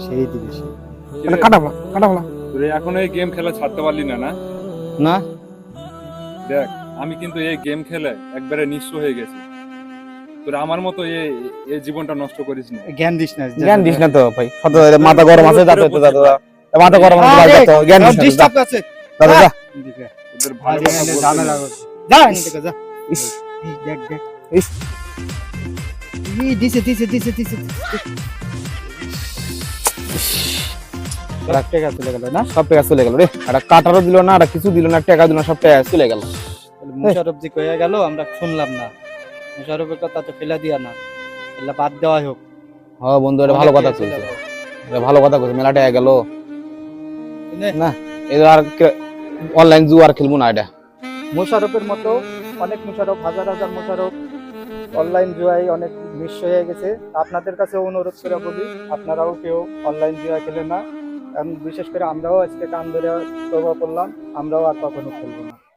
সেই দিবে সে কাটা তুই এখনো এই গেম খেলা ছাড়তে পারলি না না? না দেখ আমি কিন্তু এই গেম খেলে একবারে নিঃস্ব হয়ে গেছি। তোর আমার মতো এই জীবনটা নষ্ট করিস না। জ্ঞান দিস না তো ভাই মাথা গরম আছে যাতে মাথা গরম আছে তো জ্ঞান দিস না ডিস্টার্ব আছে দাদা যা তোদের ভালো কথা বলতে ঝামেলা না। করছে যা এখান থেকে যা এই দেখ ইস। এই দিছে লাখ টাকা চলে গেল না সব টাকা চলে গেল রে একটা কাটারও দিল না আর কিছু দিল না টাকা দিল না সব টাকা চলে গেল মুশারফ জি কয়ে গেল আমরা শুনলাম না মুশারফের কথা তো ফেলা দিয়া না এলা বাদ দেওয়া হোক হ্যাঁ বন্ধু এটা ভালো কথা কইছে এটা ভালো কথা কইছে মেলা টাকা গেল না এটা আর অনলাইন জুয়ার খেলবো না এটা মুশারফের মতো অনেক মুশারফ হাজার মুশারফ অনলাইন জুয়ায় অনেক নিঃস্ব হয়ে গেছে আপনাদের কাছে অনুরোধ করে বলি আপনারাও কেউ অনলাইন জুয়া খেলে না বিশেষ করে আমরাও আজকে কান ধরে তওবা করলাম আমরাও আর কখনো খেলবো না।